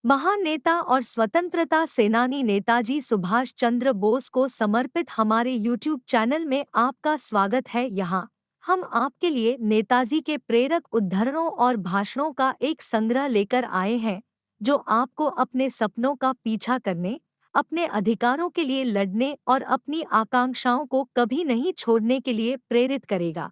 महान नेता और स्वतंत्रता सेनानी नेताजी सुभाष चंद्र बोस को समर्पित हमारे YouTube चैनल में आपका स्वागत है। यहाँ हम आपके लिए नेताजी के प्रेरक उद्धरणों और भाषणों का एक संग्रह लेकर आए हैं, जो आपको अपने सपनों का पीछा करने, अपने अधिकारों के लिए लड़ने और अपनी आकांक्षाओं को कभी नहीं छोड़ने के लिए प्रेरित करेगा।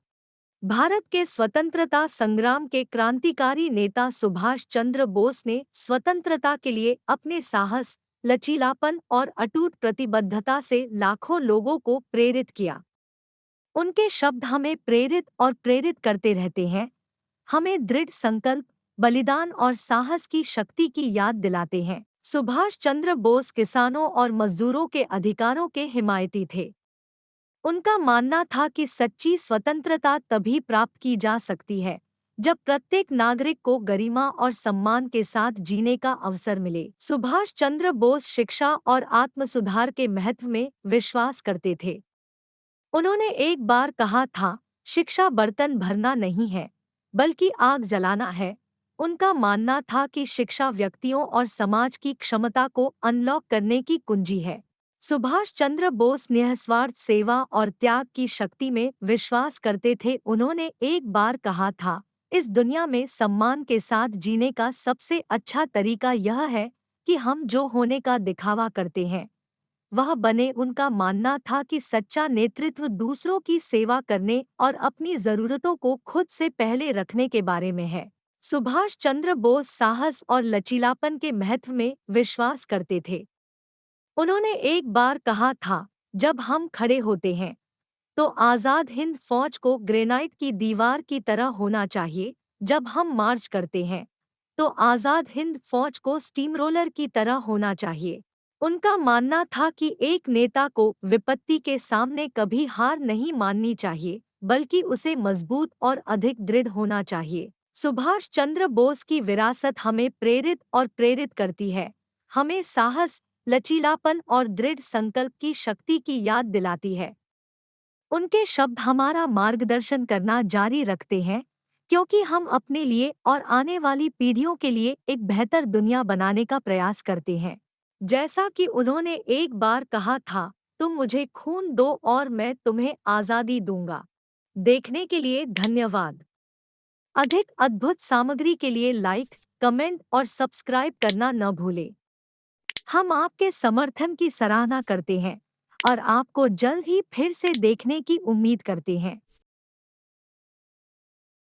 भारत के स्वतंत्रता संग्राम के क्रांतिकारी नेता सुभाष चंद्र बोस ने स्वतंत्रता के लिए अपने साहस, लचीलापन और अटूट प्रतिबद्धता से लाखों लोगों को प्रेरित किया। उनके शब्द हमें प्रेरित और प्रेरित करते रहते हैं, हमें दृढ़ संकल्प, बलिदान और साहस की शक्ति की याद दिलाते हैं। सुभाष चंद्र बोस किसानों और मजदूरों के अधिकारों के हिमायती थे। उनका मानना था कि सच्ची स्वतंत्रता तभी प्राप्त की जा सकती है जब प्रत्येक नागरिक को गरिमा और सम्मान के साथ जीने का अवसर मिले। सुभाष चंद्र बोस शिक्षा और आत्मसुधार के महत्व में विश्वास करते थे। उन्होंने एक बार कहा था, शिक्षा बर्तन भरना नहीं है, बल्कि आग जलाना है। उनका मानना था कि शिक्षा व्यक्तियों और समाज की क्षमता को अनलॉक करने की कुंजी है। सुभाष चंद्र बोस निस्वार्थ सेवा और त्याग की शक्ति में विश्वास करते थे। उन्होंने एक बार कहा था, इस दुनिया में सम्मान के साथ जीने का सबसे अच्छा तरीका यह है कि हम जो होने का दिखावा करते हैं वह बने। उनका मानना था कि सच्चा नेतृत्व दूसरों की सेवा करने और अपनी जरूरतों को खुद से पहले रखने के बारे में है। सुभाष चंद्र बोस साहस और लचीलापन के महत्व में विश्वास करते थे। उन्होंने एक बार कहा था, जब हम खड़े होते हैं तो आज़ाद हिंद फौज को ग्रेनाइट की दीवार की तरह होना चाहिए। जब हम मार्च करते हैं तो आज़ाद हिंद फौज को स्टीमरोलर की तरह होना चाहिए। उनका मानना था कि एक नेता को विपत्ति के सामने कभी हार नहीं माननी चाहिए, बल्कि उसे मजबूत और अधिक दृढ़ होना चाहिए। सुभाष चंद्र बोस की विरासत हमें प्रेरित और प्रेरित करती है, हमें साहस, लचीलापन और दृढ़ संकल्प की शक्ति की याद दिलाती है। उनके शब्द हमारा मार्गदर्शन करना जारी रखते हैं, क्योंकि हम अपने लिए और आने वाली पीढ़ियों के लिए एक बेहतर दुनिया बनाने का प्रयास करते हैं। जैसा कि उन्होंने एक बार कहा था, तुम मुझे खून दो और मैं तुम्हें आज़ादी दूंगा। देखने के लिए धन्यवाद। अधिक अद्भुत सामग्री के लिए लाइक, कमेंट और सब्सक्राइब करना न भूलें। हम आपके समर्थन की सराहना करते हैं और आपको जल्द ही फिर से देखने की उम्मीद करते हैं।